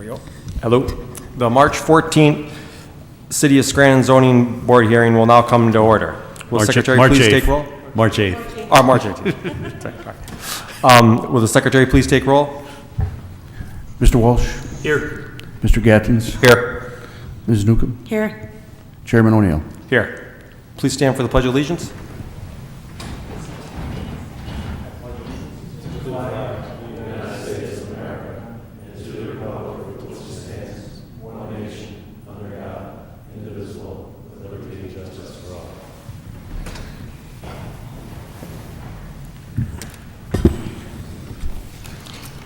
we go. Hello. The March 14th City of Scranton Zoning Board hearing will now come to order. Will the Secretary please take roll? March 8th. Oh, March 18th. Will the Secretary please take roll? Mr. Walsh? Here. Mr. Gattens? Here. Ms. Newcomb? Here. Chairman O'Neill? Here. Please stand for the Pledge of Allegiance.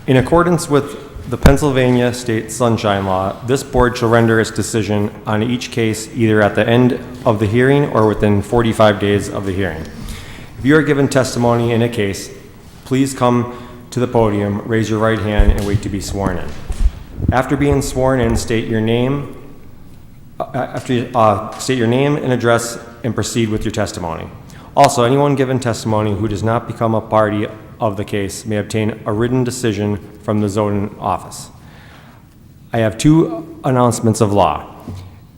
In accordance with the Pennsylvania State Sunshine Law, this board shall render its decision on each case either at the end of the hearing or within 45 days of the hearing. If you are given testimony in a case, please come to the podium, raise your right hand, and wait to be sworn in. After being sworn in, state your name and address and proceed with your testimony. Also, anyone given testimony who does not become a party of the case may obtain a written decision from the zoning office. I have two announcements of law.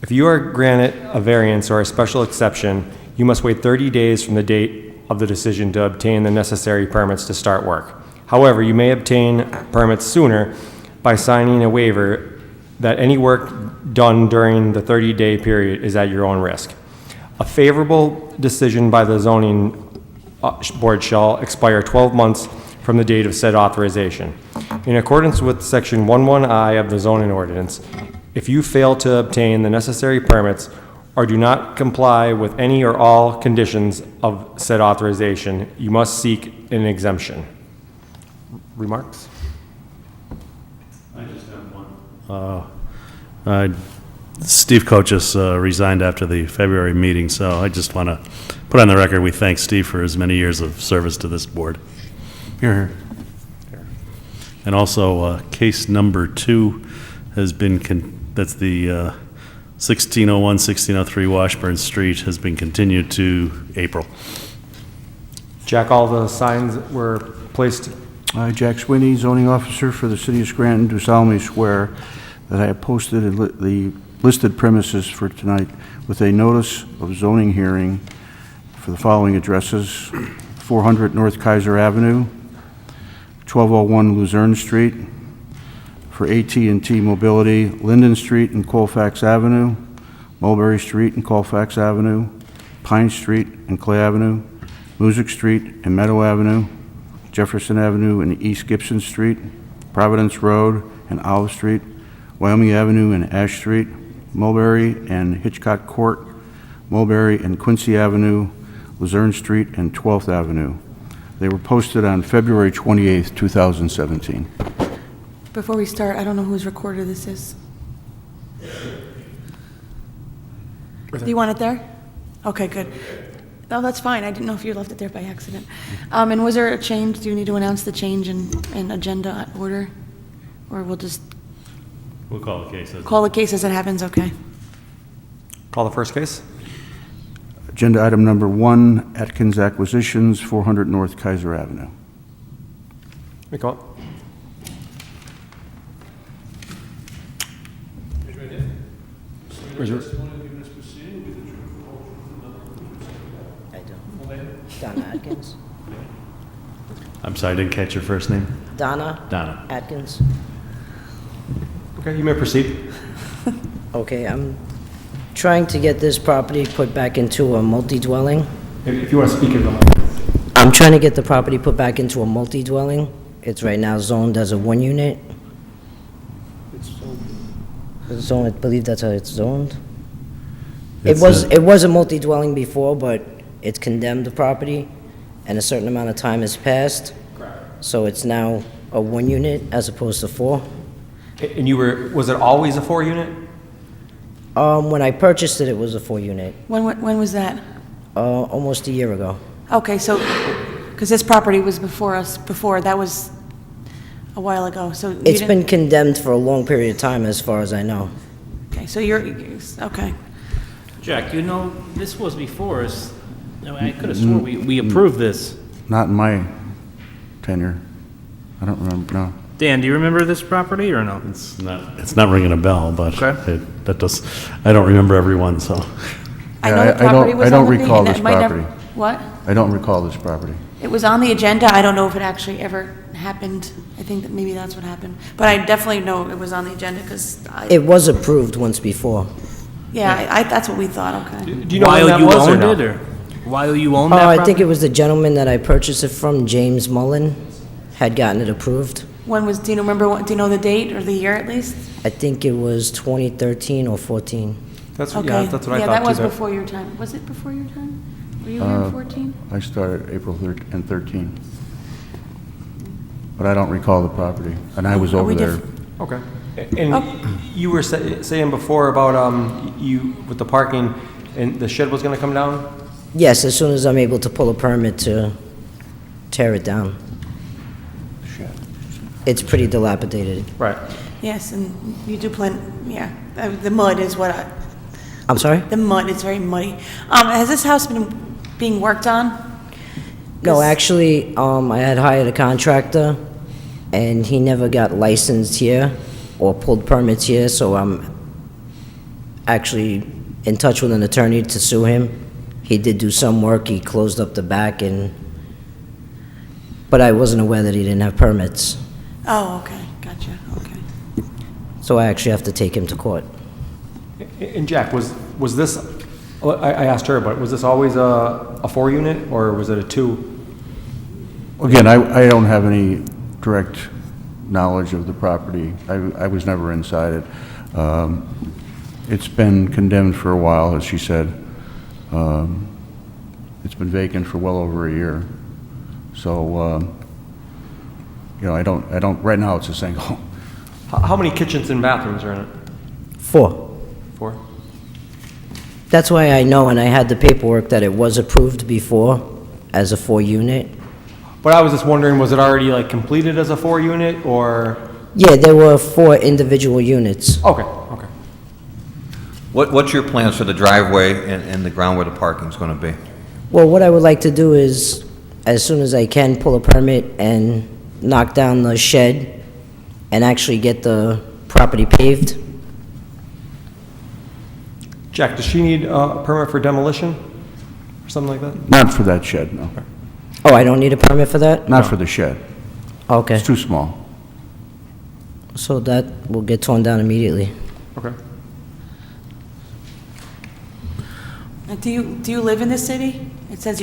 If you are granted a variance or a special exception, you must wait 30 days from the date of the decision to obtain the necessary permits to start work. However, you may obtain permits sooner by signing a waiver that any work done during the 30-day period is at your own risk. A favorable decision by the zoning board shall expire 12 months from the date of said authorization. In accordance with Section 11I of the zoning ordinance, if you fail to obtain the necessary permits or do not comply with any or all conditions of said authorization, you must seek an exemption. Remarks? I just have one. Steve Coaches resigned after the February meeting, so I just want to put on the record we thank Steve for his many years of service to this board. Here. And also, case number 2 has been, that's the 1601, 1603 Washburn Street, has been continued to April. Jack, all the signs were placed. I, Jack Sweeney, zoning officer for the city of Scranton, do solemnly swear that I have posted the listed premises for tonight with a notice of zoning hearing for the following addresses: 400 North Kaiser Avenue, 1201 Luzerne Street, for AT&T Mobility, Linden Street and Colfax Avenue, Mulberry Street and Colfax Avenue, Pine Street and Clay Avenue, Music Street and Meadow Avenue, Jefferson Avenue and East Gibson Street, Providence Road and Olive Street, Wyoming Avenue and Ash Street, Mulberry and Hitchcock Court, Mulberry and Quincy Avenue, Luzerne Street and 12th Avenue. They were posted on February 28th, 2017. Before we start, I don't know whose recorder this is. Do you want it there? Okay, good. No, that's fine. I didn't know if you left it there by accident. And was there a change? Do you need to announce the change in agenda order? Or we'll just We'll call the case. call the case as it happens? Okay. Call the first case. Agenda item number 1, Atkins Acquisitions, 400 North Kaiser Avenue. We go. Where's yours? I do. Donna Atkins. I'm sorry, I didn't catch your first name. Donna Donna. Atkins. Okay, you may proceed. Okay, I'm trying to get this property put back into a multi-dwelling. If you want to speak in the mic. I'm trying to get the property put back into a multi-dwelling. It's right now zoned as a 1-unit. It's zoned, I believe that's how it's zoned. It was a multi-dwelling before, but it's condemned property, and a certain amount of time has passed. So it's now a 1-unit as opposed to 4. And was it always a 4-unit? When I purchased it, it was a 4-unit. When was that? Almost a year ago. Okay, so, because this property was before us before, that was a while ago, so you It's didn't- been condemned for a long period of time, as far as I know. Okay, so you're, okay. Jack, you know, this was before us. No, I could have sworn we approved this. Not in my tenure. I don't remember, no. Dan, do you remember this property or no? It's not ringing a bell, but Okay. I don't remember everyone, so. I know Yeah, the property was I don't on the recall and this it might never- property. What? I don't recall this property. It was on the agenda. I don't know if it actually ever happened. I think that maybe that's what happened. But I definitely know it was on the agenda because It was approved once before. that's what we thought, okay. Do you know when While that you was or owned no? it, or while you owned Oh, that I property? think it was the gentleman that I purchased it from, James Mullen, had gotten it approved. Do you remember, do you know the date or the year at least? I think it was 2013 or 14. That's Okay. what I thought Yeah, too. that was that- before your time. Was it before your time? Were you here in 14? I started April 13. But I don't recall the property, and I was Are over we there. Okay. And you were saying before about, you, with the parking, and the shed was gonna come down? Yes, as soon as I'm able to pull a permit to tear it down. Shed. It's pretty dilapidated. Right. Yes, and you do plan, yeah. The mud is I'm sorry? the mud is very muddy. Has this house been being worked on? No, 'Cause- actually, I had hired a contractor, and he never got licensed here or pulled permits here, so I'm actually in touch with an attorney to sue him. He did do some work, he closed up the back, but I wasn't aware that he didn't have permits, Oh, okay, gotcha, okay. so I actually have to take him to court. And Jack, was this, I asked her, but was this always a 4-unit, or was it a 2? Again, I don't have any direct knowledge of the property. I was never inside it. It's been condemned for a while, as she said. It's been vacant for well over a year. So, I don't, right now it's a single. How many kitchens and bathrooms are in it? 4. 4? That's why I know, and I had the paperwork, that it was approved before as a 4-unit. But I was just wondering, was it already like completed as a 4-unit, or? Yeah, there were 4 individual units. Okay. What's your plans for the driveway and the ground where the parking's going to be? Well, what I would like to do is, as soon as I can, pull a permit and knock down the shed and actually get the property paved. Jack, does she need a permit for demolition, or something like that? Not for that shed, no. Oh, I don't need a permit for that? Not for the shed. Okay, It's too small. so that will get torn down immediately. Okay. Do you live in the city? It says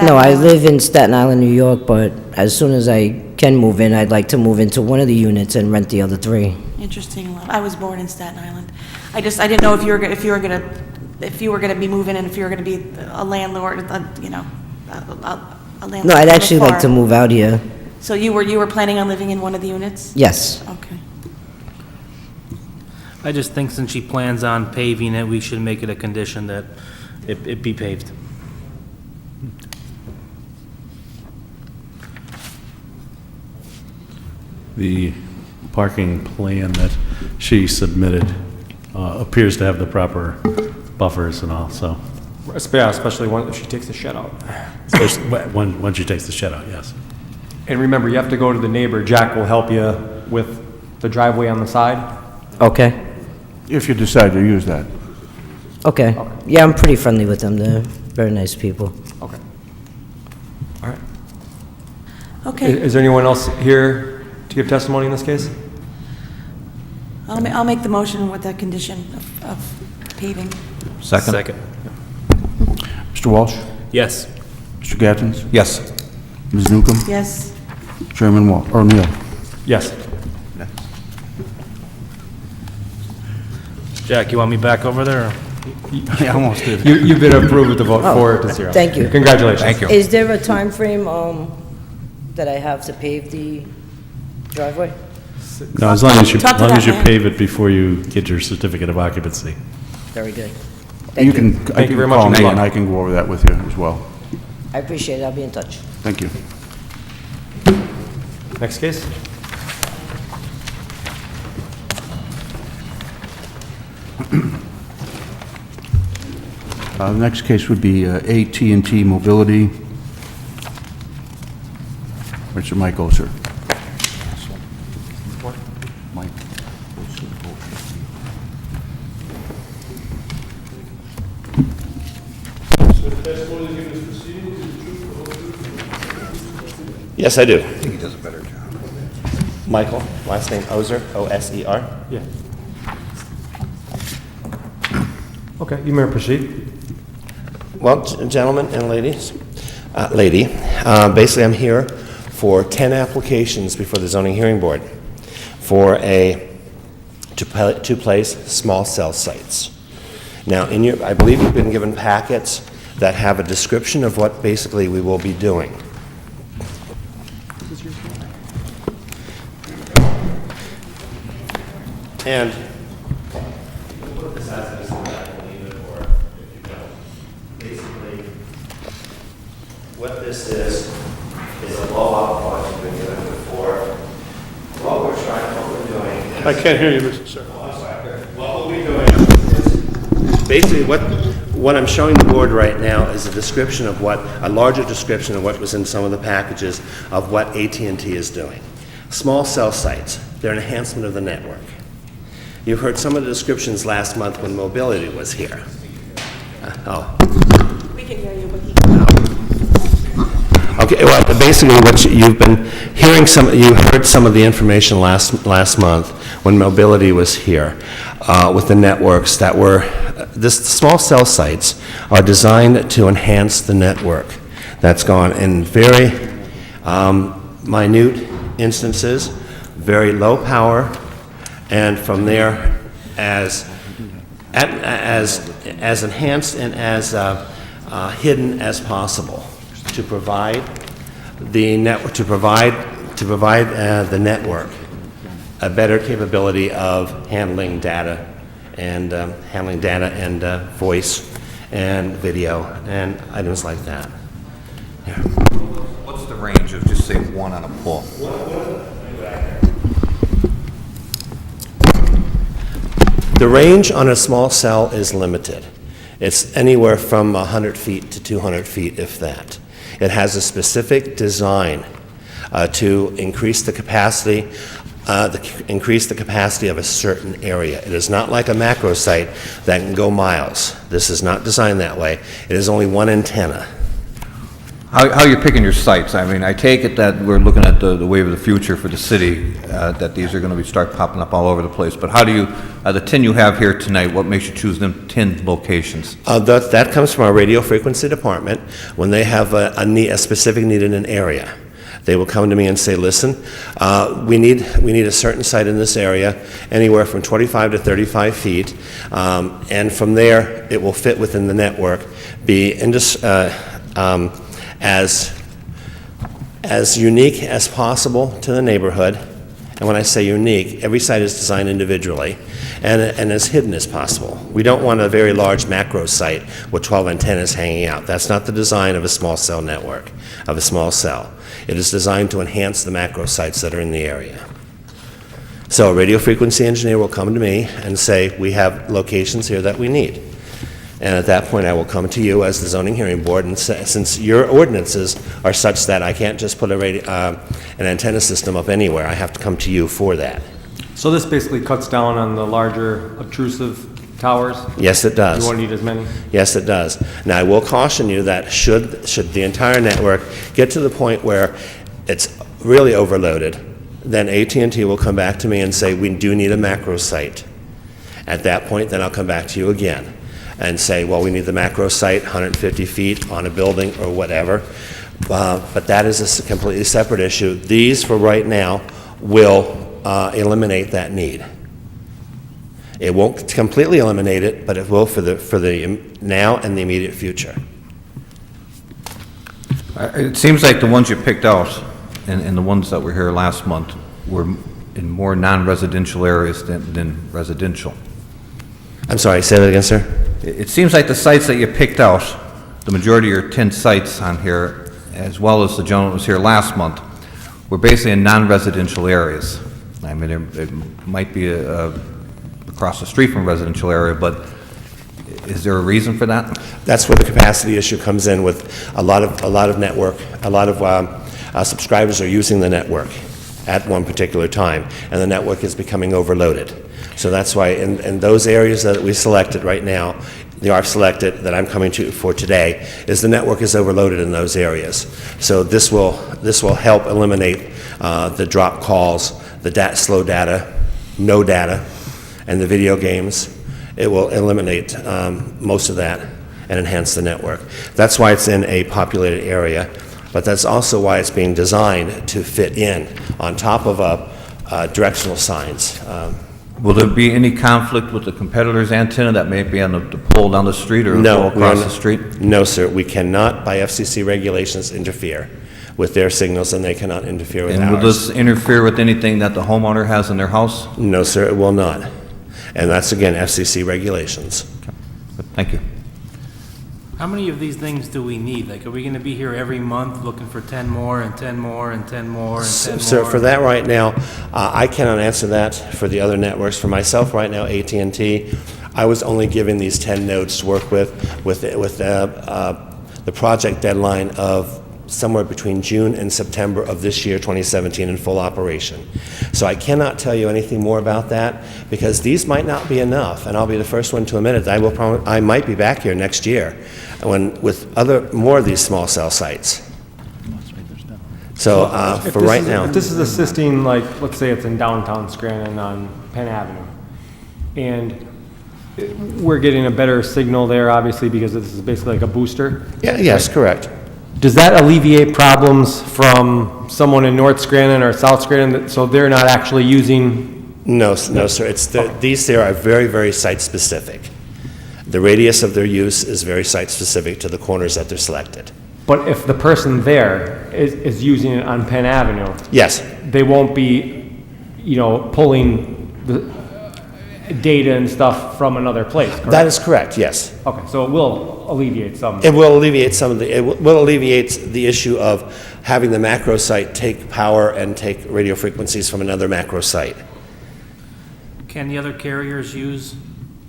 No, I Staten live in Staten Island, New York, but as soon as I can move in, I'd like to move into one of the units and rent the other 3. Interesting. Well, I was born in Staten Island. I didn't know if you were gonna be moving and if you were gonna be a landlord, a landlord. No, I'd on the actually like to farm. move out here. So you were planning on living in one of the units? Yes. Okay. I just think since she plans on paving it, we should make it a condition that it be paved. The parking plan that she submitted appears to have the proper buffers and all, so, Yeah, especially if she takes the shed out. especially when she takes the shed out, yes. And remember, you have to go to the neighbor. Jack will help you with the driveway on the side. Okay, If you decide to use that. okay. Yeah, I'm pretty friendly with them. They're very nice people. Okay. All right. Okay. Is there anyone else here to give testimony in this case? I'll make the motion with that condition of paving. Second? Mr. Walsh? Yes. Mr. Gattens? Yes. Ms. Newcomb? Yes. Chairman O'Neill? Yes. Jack, you want me back over there? or- I almost did. You've been approved with the vote 4-0. thank you. Congratulations. Thank you. Is there a time frame that I have to pave the driveway? No, as long as Talk to that man. pave it before you get your certificate of occupancy. Very good. You Thank you. can, I you can very much. call me Thank and you. I can go over that with you as well. I appreciate it. I'll be in touch. Thank you. Next case? The next case would be AT&T Mobility. Where's your mic, sir? Yes, I do. I think he does a better job. Michael, last name Oser, O-S-E-R. Yeah. Okay, you may proceed. Well, gentlemen and ladies, basically I'm here for 10 applications before the zoning hearing board for to place small cell sites. Now, I believe you've been given packets that have a description of what basically we will be doing. And put this as it is, I can leave it, or if you don't. Basically, what this is a blowout project we've been doing before. What we're doing is... I can't hear you, Mr. Sir. What we'll be doing is, basically, what I'm showing the board right now is a description of a larger description of what was in some of the packages of what AT&T is doing. Small cell sites, they're an enhancement of the network. You've heard some of the descriptions last month when mobility was here. We can hear you, but he Okay, well, basically what you've been hearing you heard some of the information last month when mobility was here with the networks that the small cell sites are designed to enhance the network. That's gone in very minute instances, very low power, and from there as enhanced and as hidden as possible to provide the network the network a better capability of handling data and voice and video and items like that. Yeah. What's the range of, just say, one on a pole? The range on a small cell is limited. It's anywhere from 100 feet to 200 feet, if that. It has a specific design to increase the capacity of a certain area. It is not like a macro site that can go miles. This is not designed that way. It is only one antenna. How you're picking your sites? I mean, I take it that we're looking at the wave of the future for the city, that these are going to start popping up all over the place. But how do you, the 10 you have here tonight, what makes you choose them 10 locations? That comes from our radio frequency department. When they have a specific need in an area, they will come to me and say, listen, we need a certain site in this area, anywhere from 25 to 35 feet, and from there, it will fit within the network, be as unique as possible to the neighborhood. And when I say unique, every site is designed individually, and as hidden as possible. We don't want a very large macro site with 12 antennas hanging out. That's not the design of a small cell network, of a small cell. It is designed to enhance the macro sites that are in the area. So a radio frequency engineer will come to me and say, we have locations here that we need. And at that point, I will come to you as the zoning hearing board, and say, since your ordinances are such that I can't just put an antenna system up anywhere, I have to come to you for that. So this basically cuts down on the larger obtrusive towers? Yes, it does. You won't need as many? Yes, it does. Now, I will caution you that should the entire network get to the point where it's really overloaded, then AT&T will come back to me and say, we do need a macro site. At that point, then I'll come back to you again and say, well, we need the macro site, 150 feet on a building or whatever. But that is a completely separate issue. These, for right now, will eliminate that need. It won't completely eliminate it, but it will for the now and the immediate future. It seems like the ones you picked out and the ones that were here last month were in more non-residential areas than residential. I'm sorry, say that again, sir? It seems like the sites that you picked out, the majority of your 10 sites on here, as well as the gentleman that was here last month, were basically in non-residential areas. I mean, it might be across the street from a residential area, but is there a reason for that? That's where the capacity issue comes in with a lot of network, a lot of subscribers are using the network at one particular time, and the network is becoming overloaded. So that's why in those areas that we selected right now, RF selected that I'm coming to for today, is the network is overloaded in those areas. So this will help eliminate the drop calls, the slow data, no data, and the video games. It will eliminate most of that and enhance the network. That's why it's in a populated area, but that's also why it's being designed to fit in on top of directional signs. Will there be any conflict with the competitor's antenna that may be on the pole down the street or No, pole across the street? No, sir. We cannot, by FCC regulations, interfere with their signals, and they cannot interfere with And will ours. this interfere with anything that the homeowner has in their house? No, sir, it will not. And that's, again, FCC regulations. Thank you. How many of these things do we need? Like, are we gonna be here every month looking for 10 more and 10 more and 10 more and 10 more? Sir, for that right now, I cannot answer that for the other networks. For myself right now, AT&T, I was only given these 10 nodes to work with the project deadline of somewhere between June and September of this year, 2017, in full operation. So I cannot tell you anything more about that, because these might not be enough, and I'll be the first one to admit it. I might be back here next year with more of these small cell sites. So If for this right is- now, If this is assisting, like, let's say it's in downtown Scranton on Penn Avenue, and we're getting a better signal there, obviously, because this is basically like a booster. yes, correct. Does that alleviate problems from someone in North Scranton or South Scranton, so they're not actually using? No, sir. These there are very, very site-specific. The radius of their use is very site-specific to the corners that they're selected. But if the person there is using it on Penn Avenue, Yes, they won't be, pulling the data and stuff from another place, correct? that is correct, yes. Okay, so it will alleviate some. It will alleviate it will alleviate the issue of having the macro site take power and take radio frequencies from another macro site. Can the other carriers use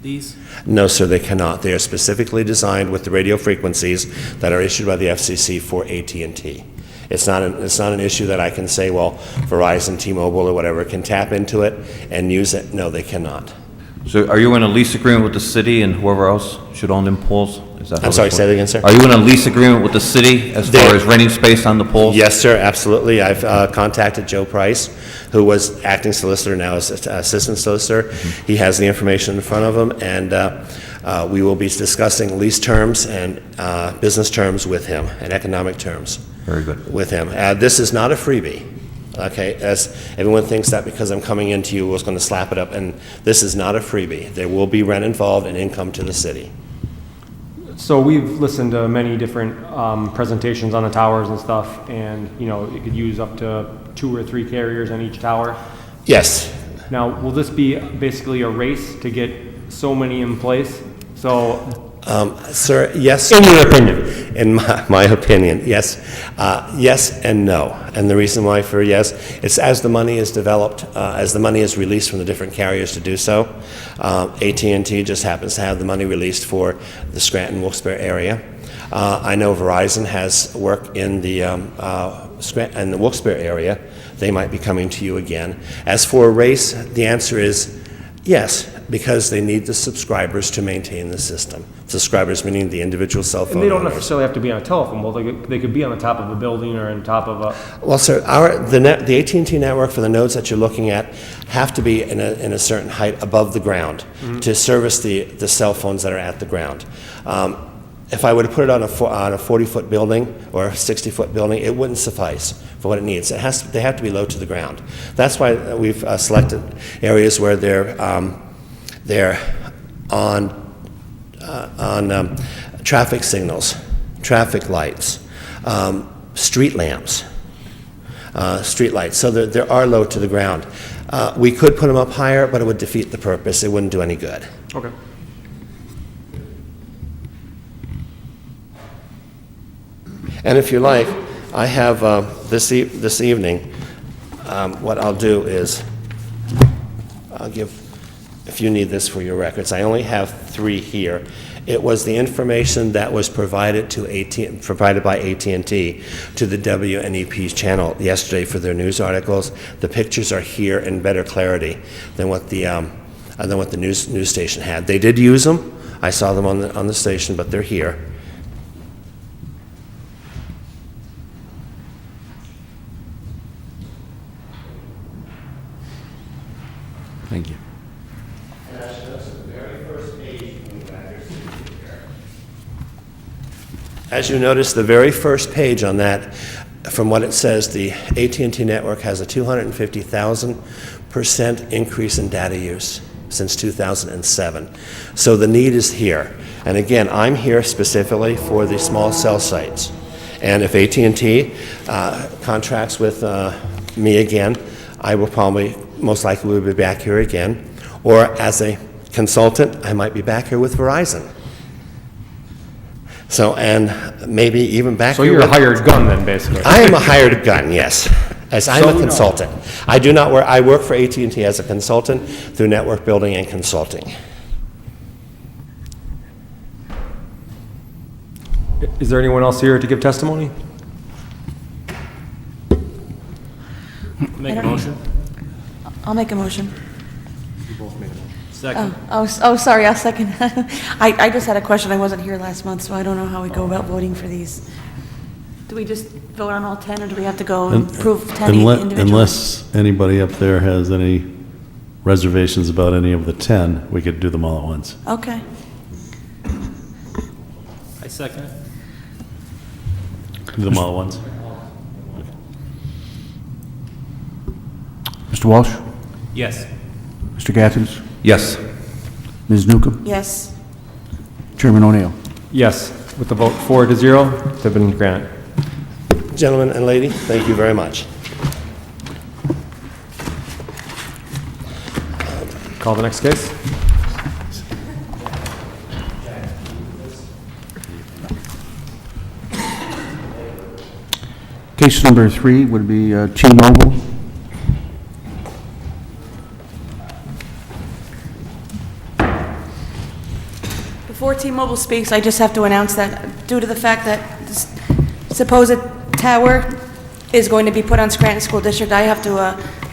these? No, sir, they cannot. They are specifically designed with the radio frequencies that are issued by the FCC for AT&T. It's not an issue that I can say, well, Verizon, T-Mobile, or whatever can tap into it and use it. No, they cannot. So are you in a lease agreement with the city and whoever else should own them poles? Is that how I'm sorry, this say that works? again, sir? Are you in a lease agreement with the city as far as renting space on the poles? Yes, sir, absolutely. I've contacted Joe Price, who was acting solicitor, now is assistant solicitor. He has the information in front of him, and we will be discussing lease terms and business terms with him, and economic terms. Very good. With him. This is not a freebie, okay? As everyone thinks that because I'm coming into you, I was going to slap it up, and this is not a freebie. There will be rent involved and income to the city. So we've listened to many different presentations on the towers and stuff, and, you could use up to 2 or 3 carriers on each tower. Yes, Now, will this be basically a race to get so many in place? So, sir, yes. in your opinion? In my opinion, yes. Yes and no. And the reason why for yes, it's as the money is developed, as the money is released from the different carriers to do so. AT&T just happens to have the money released for the Scranton, Wilkes-Barre area. I know Verizon has work in the Scranton and the Wilkes-Barre area. They might be coming to you again. As for a race, the answer is yes, because they need the subscribers to maintain the system. Subscribers meaning the individual cell phone And they don't owners. necessarily have to be on a telephone pole. They could be on the top of a building or on top of a... Well, sir, the AT&T network for the nodes that you're looking at have to be in a certain height above the ground to service the cell phones that are at the ground. If I were to put it on a 40-foot building or a 60-foot building, it wouldn't suffice for what it needs. They have to be low to the ground. That's why we've selected areas where they're on traffic signals, traffic lights, street lamps, street lights, so that they are low to the ground. We could put them up higher, but it would defeat the purpose. It wouldn't do any good. Okay. And if you like, I have this evening, what I'll do is, I'll give, if you need this for your records, I only have 3 here. It was the information that was provided by AT&T to the WNEP channel yesterday for their news articles. The pictures are here in better clarity than what the news station had. They did use them. I saw them on the station, but they're here. Thank you. As you notice, the very first page on that, from what it says, the AT&T network has a 250,000% increase in data use since 2007. So the need is here. And again, I'm here specifically for the small cell sites. And if AT&T contracts with me again, I will probably, most likely will be back here again. Or as a consultant, I might be back here with Verizon. So, and maybe even back So here you're a with- hired gun then, basically? I am a hired gun, yes, as I'm a consultant. I do not work, I work for AT&T as a consultant through network building and consulting. Is there anyone else here to give testimony? Make a motion? I'll make a motion. Second. Sorry, I'll second. I just had a question. I wasn't here last month, so I don't know how we go about voting for these. Do we just vote on all 10, or do we have to go and prove 10 individually? Unless anybody up there has any reservations about any of the 10, we could do them all at once. Okay. I second it. Do them all at once. Mr. Walsh? Yes. Mr. Gattens? Yes. Ms. Newcomb? Yes. Chairman O'Neill? Yes, with the vote 4-0, they've been granted. Gentlemen and lady, thank you very much. Call the next case. Case number 3 would be T-Mobile. Before T-Mobile speaks, I just have to announce that due to the fact that this supposed tower is going to be put on Scranton School District, I have to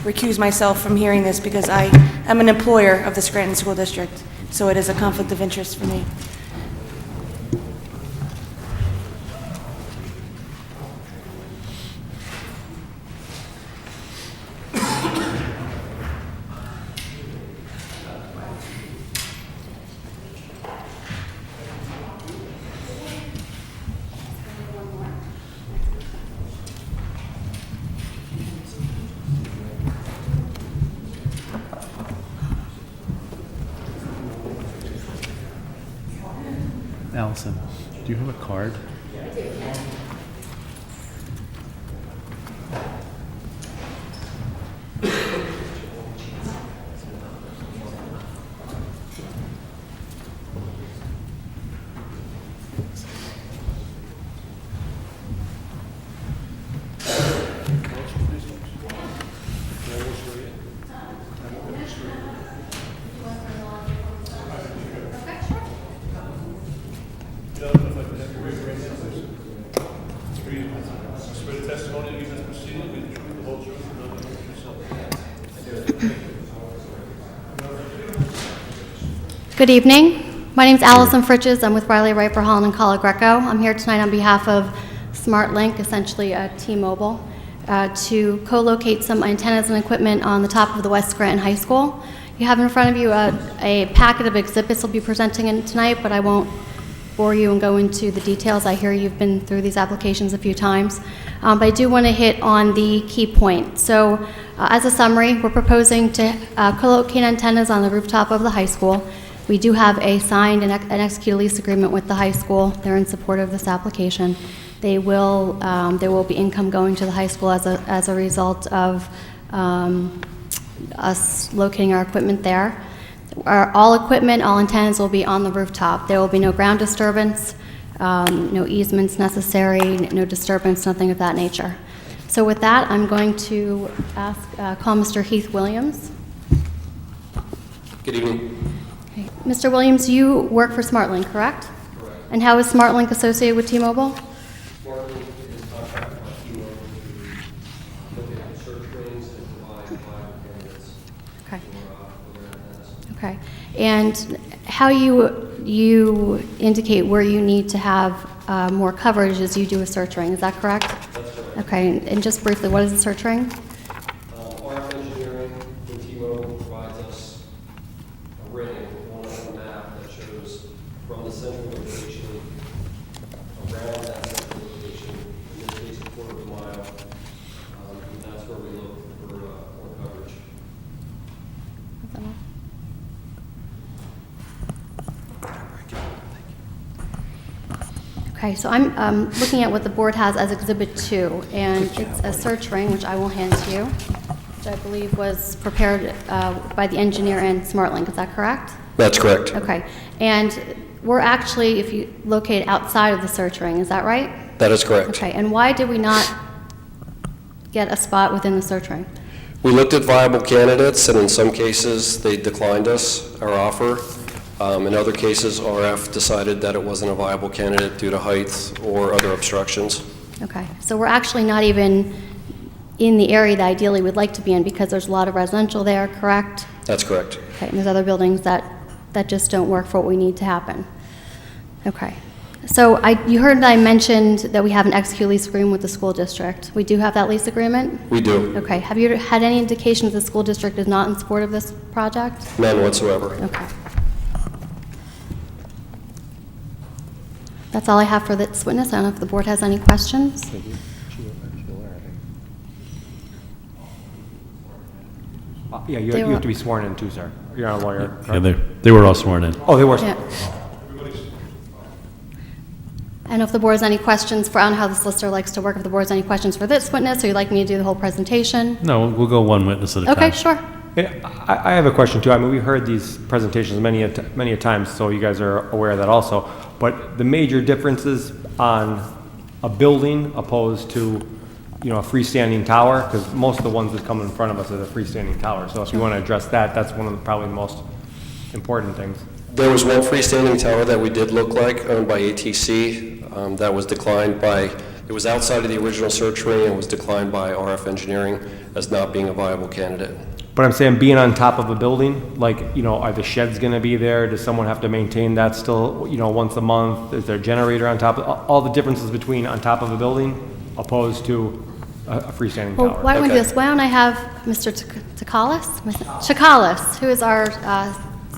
recuse myself from hearing this because I am an employer of the Scranton School District, so it is a conflict of interest for me. Allison, do you have a card? Good evening. My name is Allison Fritches. I'm with Riley Wright for Holland and Cala Greco. I'm here tonight on behalf of SmartLink, essentially T-Mobile, to co-locate some antennas and equipment on the top of the West Scranton High School. You have in front of you a packet of exhibits we'll be presenting in tonight, but I won't bore you and go into the details. I hear you've been through these applications a few times. But I do want to hit on the key point. So as a summary, we're proposing to co-locate antennas on the rooftop of the high school. We do have a signed and executed lease agreement with the high school. They're in support of this application. There will be income going to the high school as a result of us locating our equipment there. All equipment, all antennas will be on the rooftop. There will be no ground disturbance, no easements necessary, no disturbance, nothing of that nature. So with that, I'm going to call Mr. Heath Williams. Good evening. Okay. Mr. Williams, you work for SmartLink, correct? Correct. And how is SmartLink associated with T-Mobile? SmartLink is contracted by T-Mobile to look at search rings and provide live candidates. Okay. Okay. And how you indicate where you need to have more coverage as you do a search ring, is that correct? That's correct. Okay, and just briefly, what is a search ring? RF Engineering in T-Mobile provides us a ring on a map that shows from the central location around that central location, in this case, a quarter of a mile, and that's where we look for more coverage. Okay, so I'm looking at what the board has as Exhibit 2, and it's a search ring, which I will hand to you, which I believe was prepared by the engineer and SmartLink, is that correct? That's correct. Okay, and we're actually, if you locate outside of the search ring, is that right? That is correct. Okay, and why did we not get a spot within the search ring? We looked at viable candidates, and in some cases, they declined us our offer. In other cases, RF decided that it wasn't a viable candidate due to height or other obstructions. Okay, so we're actually not even in the area that ideally we'd like to be in because there's a lot of residential there, correct? That's correct. Okay, and there's other buildings that just don't work for what we need to happen. Okay. So you heard that I mentioned that we have an execute lease agreement with the school district. We do have that lease agreement? We do. Okay. Have you had any indications the school district is not in support of this project? None whatsoever. Okay. That's all I have for this witness. I don't know if the board has any questions. Yeah, you They were- have to be sworn in too, sir. You're not a lawyer, Yeah, correct? they were all sworn in. Oh, they were. Yeah. I don't know if the board has any questions for, I don't know how the solicitor likes to work, if the board has any questions for this witness, or you'd like me to do the whole presentation? No, we'll go one witness at a time. Okay, sure. Yeah, I have a question too. I mean, we've heard these presentations many a times, so you guys are aware of that also. But the major differences on a building opposed to, you know, a freestanding tower, because most of the ones that come in front of us are the freestanding tower. So if you want to address that, that's one of the, probably the most important things. There was one freestanding tower that we did look like, owned by ATC, that was declined by, it was outside of the original search ring and was declined by RF Engineering as not being a viable candidate. But I'm saying being on top of a building, like, you know, are the sheds going to be there? Does someone have to maintain that still, you know, once a month? Is there a generator on top? All the differences between on top of a building opposed to a freestanding Well, tower. why don't we do Okay. this? Why don't I have Mr. Chikalis, who is our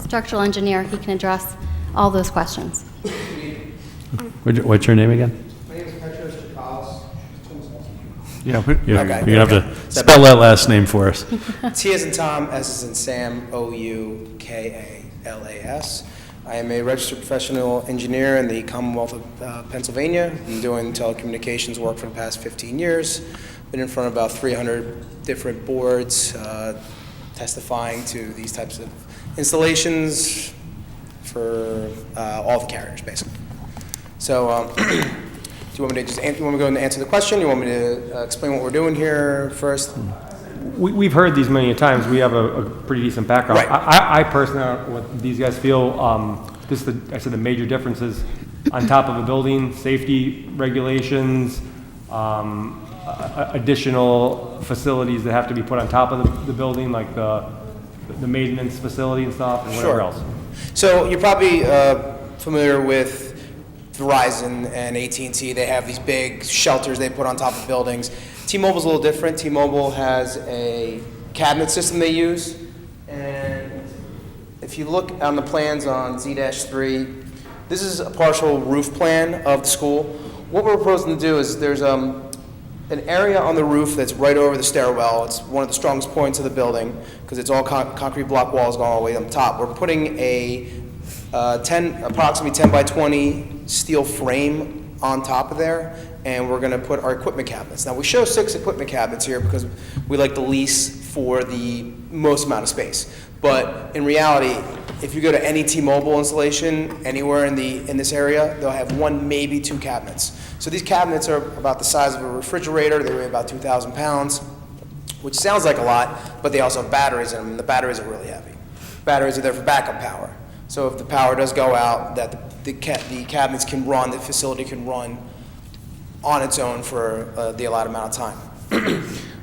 structural engineer, he can address all those questions. What's your name again? My name is Petros Chikalis. Yeah, Okay. you're gonna have to spell that last name for us. T as in Tom, S as in Sam, Oukalas. I am a registered professional engineer in the Commonwealth of Pennsylvania. Been doing telecommunications work for the past 15 years. Been in front of about 300 different boards, testifying to these types of installations for all the carriers, basically. So, do you want me to just you want me to go and answer the question? You want me to explain what we're doing here first? We've heard these many times. We have a pretty decent background. Right. I personally, don't know what these guys feel, I said the major differences on top of a building, safety regulations, additional facilities that have to be put on top of the building, like the maintenance facility and stuff, and whatever Sure. else. So you're probably familiar with Verizon and AT&T. They have these big shelters they put on top of buildings. T-Mobile's a little different. T-Mobile has a cabinet system they use, and if you look on the plans on Z-3, this is a partial roof plan of the school. What we're proposing to do is there's an area on the roof that's right over the stairwell. It's one of the strongest points of the building because it's all concrete block walls going all the way on top. We're putting a approximately 10 by 20 steel frame on top of there, and we're going to put our equipment cabinets. Now, we show 6 equipment cabinets here because we like to lease for the most amount of space. But in reality, if you go to any T-Mobile installation anywhere in this area, they'll have 1, maybe 2 cabinets. So these cabinets are about the size of a refrigerator. They weigh about 2,000 pounds, which sounds like a lot, but they also have batteries in them, and the batteries are really heavy. Batteries are there for backup power. So if the power does go out, that the cabinets can run, the facility can run on its own for the allotted amount of time.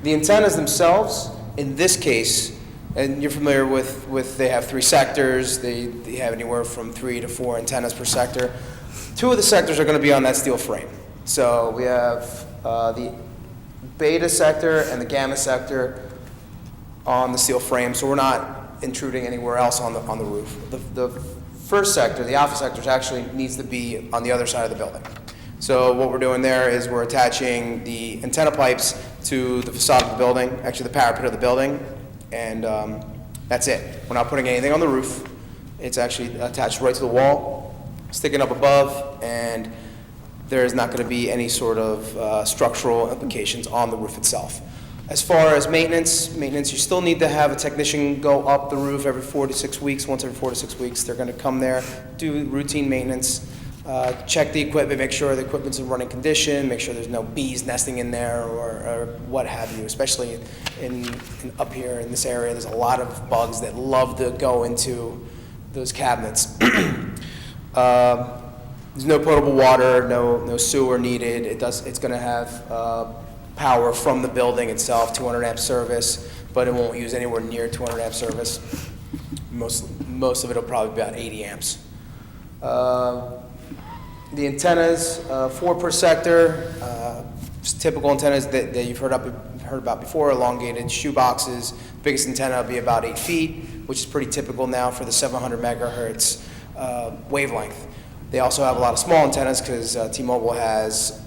The antennas themselves, in this case, And you're familiar with they have 3 sectors. They have anywhere from 3 to 4 antennas per sector. 2 of the sectors are going to be on that steel frame. So we have the beta sector and the gamma sector on the steel frame, so we're not intruding anywhere else on the roof. The first sector, the alpha sector, actually needs to be on the other side of the building. So what we're doing there is we're attaching the antenna pipes to the facade of the building, actually the parapet of the building, and that's it. We're not putting anything on the roof. It's actually attached right to the wall, sticking up above, and there is not going to be any sort of structural implications on the roof itself. As far as maintenance, you still need to have a technician go up the roof every 4 to 6 weeks. Once every 4 to 6 weeks, they're going to come there, do routine maintenance, check the equipment, make sure the equipment's in running condition, make sure there's no bees nesting in there or what have you. Especially in up here in this area, there's a lot of bugs that love to go into those cabinets. There's no potable water, no sewer needed. It's going to have power from the building itself, 200 amp service, but it won't use anywhere near 200 amp service. Most of it will probably be about 80 amps. The antennas, 4 per sector, typical antennas that you've heard about before, elongated shoe boxes. Biggest antenna will be about 8 feet, which is pretty typical now for the 700 megahertz wavelength. They also have a lot of small antennas because T-Mobile has,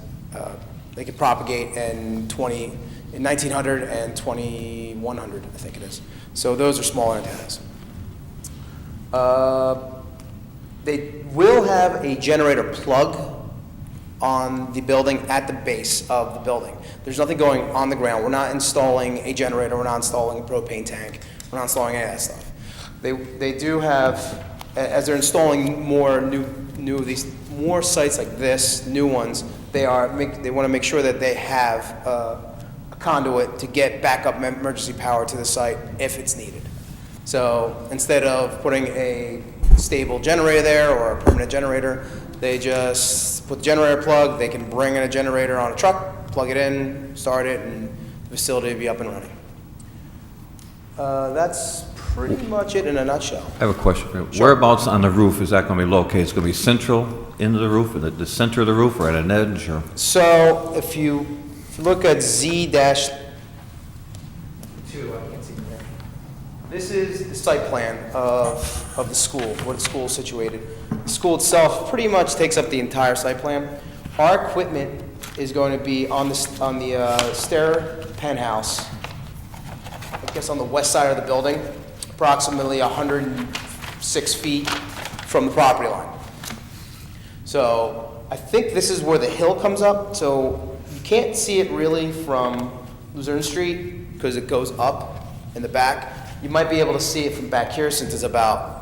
they can propagate in 1900 and 2100, I think it is. So those are smaller antennas. They will have a generator plug on the building at the base of the building. There's nothing going on the ground. We're not installing a generator. We're not installing a propane tank. We're not installing any of that stuff. They do have, as they're installing more more sites like this, new ones, they want to make sure that they have a conduit to get backup emergency power to the site if it's needed. So instead of putting a stable generator there or a permanent generator, they just put the generator plug. They can bring in a generator on a truck, plug it in, start it, and the facility will be up and running. That's pretty much it in a nutshell. I have a question. Whereabouts on the roof is that going to be located? It's going to be central into the roof, at the center of the roof, or at an edge? Or? So if you look at Z-2, I can't see it there. This is the site plan of the school, where the school is situated. The school itself pretty much takes up the entire site plan. Our equipment is going to be on the stair penthouse, I guess on the west side of the building, approximately 106 feet from the property line. So I think this is where the hill comes up, so you can't see it really from Luzerne Street because it goes up in the back. You might be able to see it from back here since it's about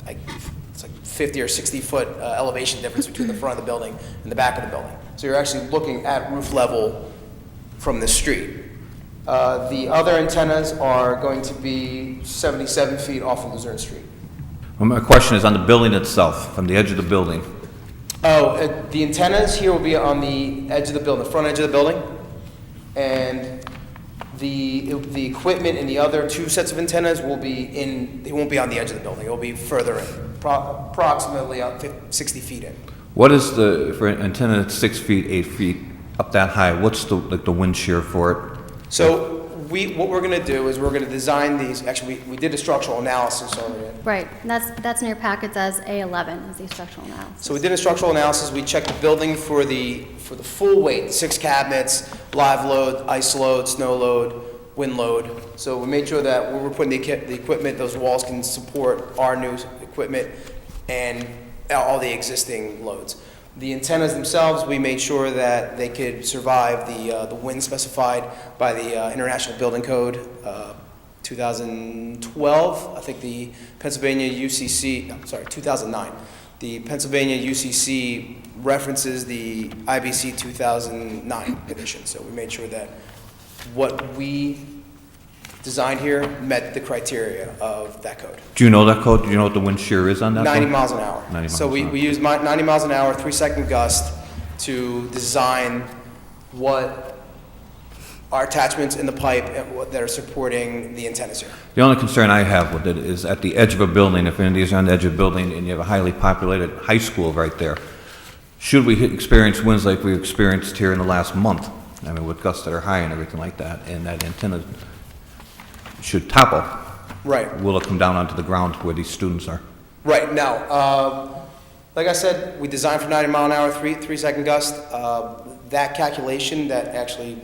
it's like 50 or 60 foot elevation difference between the front of the building and the back of the building. So you're actually looking at roof level from the street. The other antennas are going to be 77 feet off of Luzerne Street. Well, my question is on the building itself, from the edge of the building. The antennas here will be on the edge of the building, the front edge of the building, and the equipment in the other 2 sets of antennas will be they won't be on the edge of the building. It will be further in, approximately 60 feet in. What is for an antenna that's 6 feet, 8 feet, up that high, what's the wind shear for it? So what we're going to do is we're going to design these. Actually, we did a structural analysis already. Right, that's in your packets as A11, is the structural analysis. So we did a structural analysis. We checked the building for the full weight, 6 cabinets, live load, ice load, snow load, wind load. So we made sure that when we're putting the equipment, those walls can support our new equipment and all the existing loads. The antennas themselves, we made sure that they could survive the wind specified by the International Building Code 2012. I think the Pennsylvania UCC, 2009. The Pennsylvania UCC references the IBC 2009 edition. So we made sure that what we designed here met the criteria of that code. Do you know that code? Do you know what the wind shear is on that? 90 code? miles an hour. 90 miles so an hour. we use 90 miles an hour, 3-second gust to design what are attachments in the pipe that are supporting the antennas here. The only concern I have with it is at the edge of a building, if any of these are on the edge of a building and you have a highly populated high school right there, should we experience winds like we experienced here in the last month, I mean, with gusts that are high and everything like that, and that antenna should topple, Right. will it come down onto the ground where these students are? Right, now, like I said, we designed for 90 mile an hour, 3-second gust. That calculation that actually,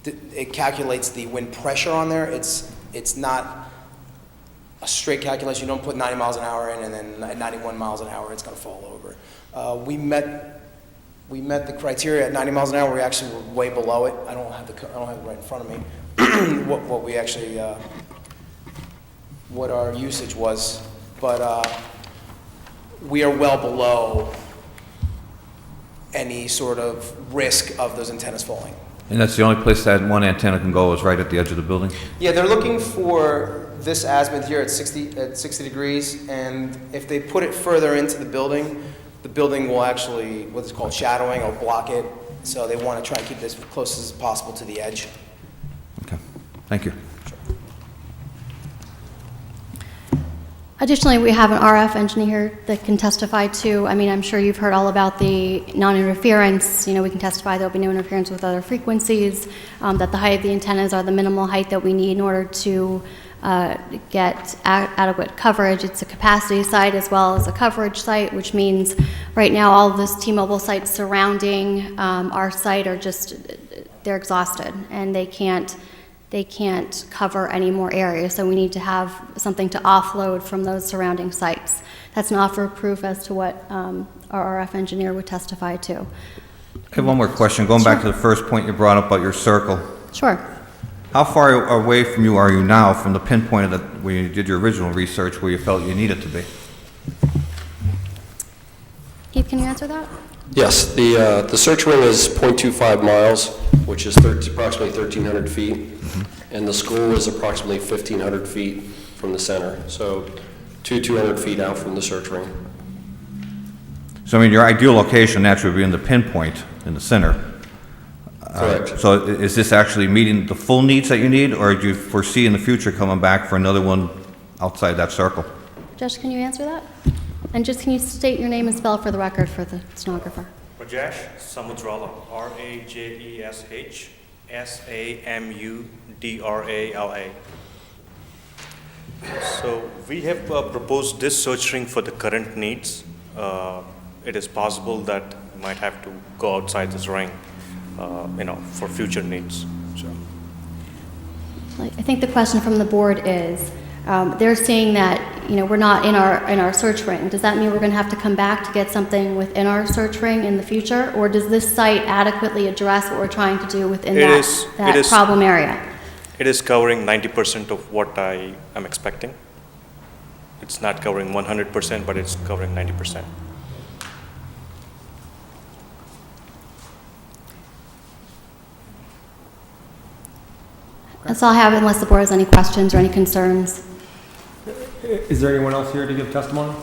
it calculates the wind pressure on there. It's not a straight calculation. You don't put 90 miles an hour in and then at 91 miles an hour it's going to fall over. We met the criteria at 90 miles an hour. We actually were way below it. I don't have it right in front of me. what we actually, what our usage was, but we are well below any sort of risk of those antennas falling. And that's the only place that one antenna can go is right at the edge of the building? Yeah, they're looking for this azimuth here at 60 degrees, and if they put it further into the building will actually, what's called shadowing, or block it. So they want to try and keep this as close as possible to the edge. Okay, thank you. Additionally, we have an RF engineer that can testify to, I mean, I'm sure you've heard all about the non-interference. You know, we can testify there'll be no interference with other frequencies, that the height of the antennas are the minimal height that we need in order to get adequate coverage. It's a capacity site as well as a coverage site, which means right now all of those T-Mobile sites surrounding our site are just, they're exhausted and they can't cover any more areas, so we need to have something to offload from those surrounding sites. That's an offer of proof as to what our RF engineer would testify to. I have one more question. Going back to the first point you brought up about your circle. Sure. How far away from you are you now from the pinpoint that where you did your original research where you felt you needed to be? Keith, can you answer that? Yes, the search ring is 0.25 miles, which is approximately 1,300 feet, and the school is approximately 1,500 feet from the center, so 200 feet out from the search ring. So, I mean, your ideal location naturally would be in the pinpoint in the center. Correct. So is this actually meeting the full needs that you need, or do you foresee in the future coming back for another one outside that circle? Josh, can you answer that? And just can you state your name and spell for the record for the stenographer? Rajesh Samudrala, Rajesh Samudrala. So we have proposed this search ring for the current needs. It is possible that we might have to go outside this ring, for future needs. So. I think the question from the board is, they're saying that, we're not in our search ring. Does that mean we're going to have to come back to get something within our search ring in the future? Or does this site adequately address what we're trying to do within that problem area? It is covering 90% of what I am expecting. It's not covering 100%, but it's covering 90%. That's all I have, unless the board has any questions or any concerns. Is there anyone else here to give testimony?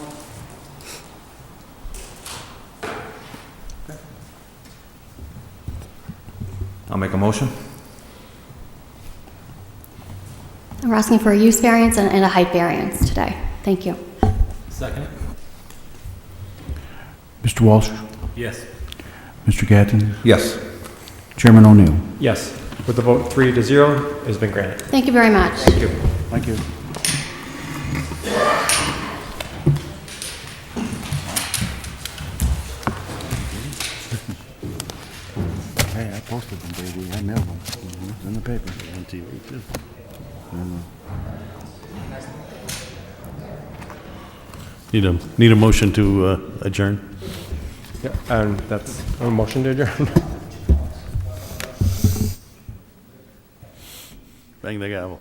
I'll make a motion. We're asking for a use variance and a height variance today. Thank you. Second? Mr. Walsh? Yes. Mr. Gatton? Yes. Chairman O'Neill? Yes. With the vote 3-0, it has been granted. Thank you very much. Thank you. Thank you. Hey, I posted them, baby. I mailed them. It's in the paper. On TV, too. Need a motion to adjourn? Yeah, and that's a motion to adjourn. Bang the gavel.